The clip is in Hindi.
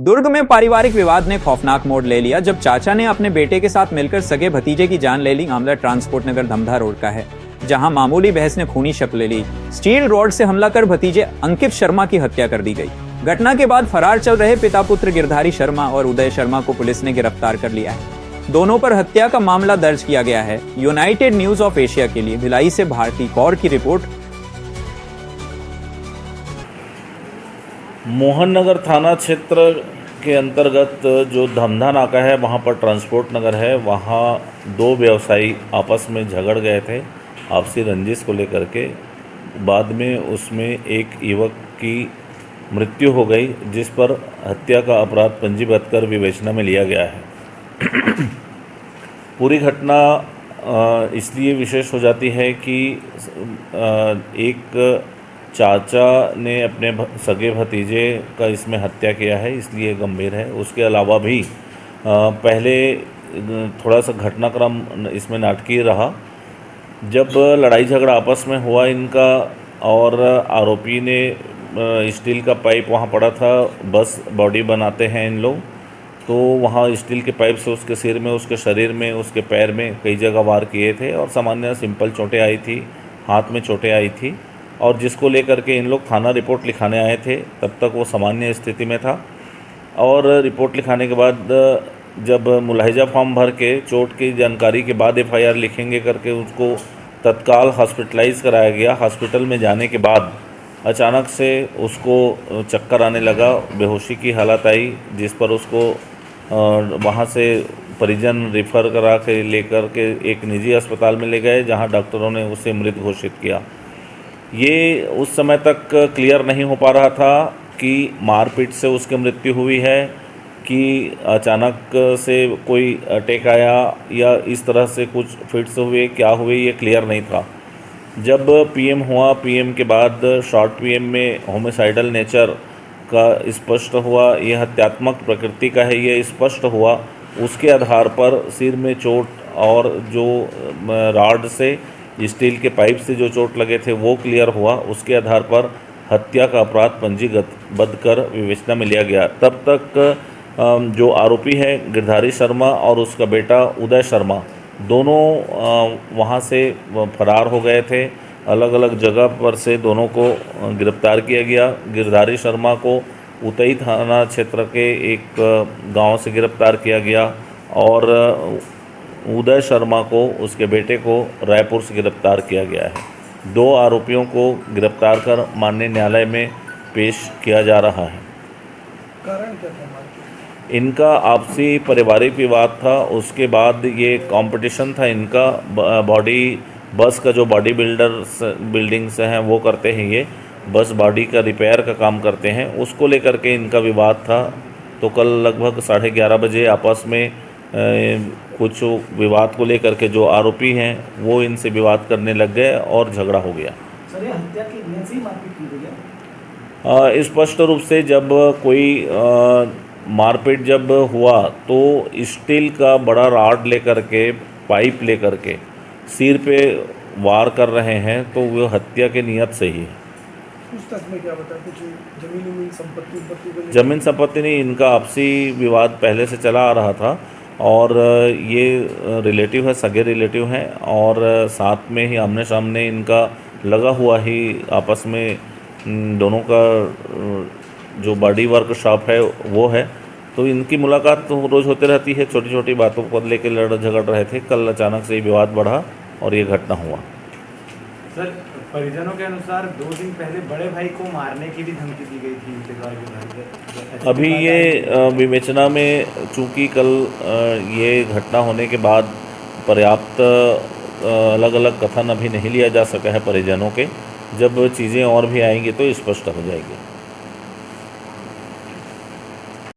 दुर्ग में पारिवारिक विवाद ने खौफनाक मोड़ ले लिया जब चाचा ने अपने बेटे के साथ मिलकर सगे भतीजे की जान ले ली। मामला ट्रांसपोर्ट नगर धमधा रोड का है, जहां मामूली बहस ने खूनी शक्ल ले ली। स्टील रॉड से हमला कर भतीजे अंकित शर्मा की हत्या कर दी गई। घटना के बाद फरार चल रहे पिता पुत्र गिरधारी शर्मा और उदय शर्मा को पुलिस ने गिरफ्तार कर लिया है। दोनों पर हत्या का मामला दर्ज किया गया है। यूनाइटेड न्यूज ऑफ एशिया के लिए भिलाई से भारती कौर की रिपोर्ट। मोहन नगर थाना क्षेत्र के अंतर्गत जो धमधा नाका है वहाँ पर ट्रांसपोर्ट नगर है, वहाँ दो व्यवसायी आपस में झगड़ गए थे आपसी रंजिश को लेकर के। बाद में उसमें एक युवक की मृत्यु हो गई, जिस पर हत्या का अपराध पंजीबद्ध कर विवेचना में लिया गया है। पूरी घटना इसलिए विशेष हो जाती है कि एक चाचा ने अपने सगे भतीजे का इसमें हत्या किया है, इसलिए गंभीर है। उसके अलावा भी पहले थोड़ा सा घटनाक्रम इसमें नाटकीय रहा। जब लड़ाई झगड़ा आपस में हुआ इनका और आरोपी ने स्टील का पाइप वहाँ पड़ा था, बस बॉडी बनाते हैं इन लोग, तो वहाँ स्टील के पाइप से उसके सिर में, उसके शरीर में, उसके पैर में कई जगह वार किए थे और सामान्य सिंपल चोटें आई थी, हाथ में चोटें आई थी। और जिसको लेकर के इन लोग थाना रिपोर्ट लिखाने आए थे, तब तक वो सामान्य स्थिति में था। और रिपोर्ट लिखाने के बाद जब मुलाहिजा फॉर्म भर के चोट की जानकारी के बाद एफआईआर लिखेंगे करके उसको तत्काल हॉस्पिटलाइज कराया गया। हॉस्पिटल में जाने के बाद अचानक से उसको चक्कर आने लगा, बेहोशी की हालत आई, जिस पर उसको वहाँ से परिजन रेफ़र करा के लेकर के एक निजी अस्पताल में ले गए, जहाँ डॉक्टरों ने उसे मृत घोषित किया। ये उस समय तक क्लियर नहीं हो पा रहा था कि मारपीट से उसकी मृत्यु हुई है कि अचानक से कोई अटैक आया या इस तरह से कुछ फिट्स हुए, क्या हुए, ये क्लियर नहीं था। जब पीएम हुआ, पीएम के बाद शॉर्ट पीएम में होमिसाइडल नेचर का स्पष्ट हुआ, ये हत्यात्मक प्रकृति का है, ये स्पष्ट हुआ। उसके आधार पर सिर में चोट और जो रॉड से, स्टील के पाइप से जो चोट लगे थे वो क्लियर हुआ। उसके आधार पर हत्या का अपराध पंजीबद्ध कर विवेचना में लिया गया। तब तक जो आरोपी है गिरधारी शर्मा और उसका बेटा उदय शर्मा, दोनों वहाँ से फरार हो गए थे। अलग अलग जगह पर से दोनों को गिरफ्तार किया गया। गिरधारी शर्मा को उतई थाना क्षेत्र के एक गांव से गिरफ्तार किया गया और उदय शर्मा को, उसके बेटे को रायपुर से गिरफ्तार किया गया है। दो आरोपियों को गिरफ्तार कर माननीय न्यायालय में पेश किया जा रहा है। कारण क्या था? इनका आपसी पारिवारिक विवाद था। उसके बाद ये कंपटीशन था इनका, बॉडी बस का जो बॉडी बिल्डिंग्स हैं वो करते हैं, ये बस बॉडी का रिपेयर का काम करते हैं, उसको लेकर के इनका विवाद था। तो कल लगभग 11:30 बजे आपस में कुछ विवाद को लेकर के जो आरोपी हैं वो इनसे विवाद करने लग गए और झगड़ा हो गया। सर, ये हत्या की नीयत से ही मारपीट की गई है? स्पष्ट रूप से जब कोई मारपीट जब हुआ तो स्टील का बड़ा रॉड लेकर के, पाइप लेकर के सिर पे वार कर रहे हैं, तो वो हत्या के नियत से ही है। पूछताछ में क्या बता, कुछ जमीन संपत्ति जमीन संपत्ति नहीं, इनका आपसी विवाद पहले से चला आ रहा था और ये रिलेटिव है, सगे रिलेटिव हैं और साथ में ही आमने सामने इनका लगा हुआ ही आपस में दोनों का जो बॉडी वर्क शॉप है वो है। तो इनकी मुलाकात तो रोज़ होते रहती है, छोटी छोटी बातों को लेकर लड़ झगड़ रहे थे। कल अचानक से ये विवाद बढ़ा और ये घटना हुआ। सर, परिजनों के अनुसार 2 दिन पहले बड़े भाई को मारने की भी धमकी दी गई थी इनके द्वारा। अभी ये विवेचना में, चूँकि कल ये घटना होने के बाद पर्याप्त अलग अलग कथन अभी नहीं लिया जा सका है परिजनों के। जब चीज़ें और भी आएंगी तो स्पष्ट हो जाएगी।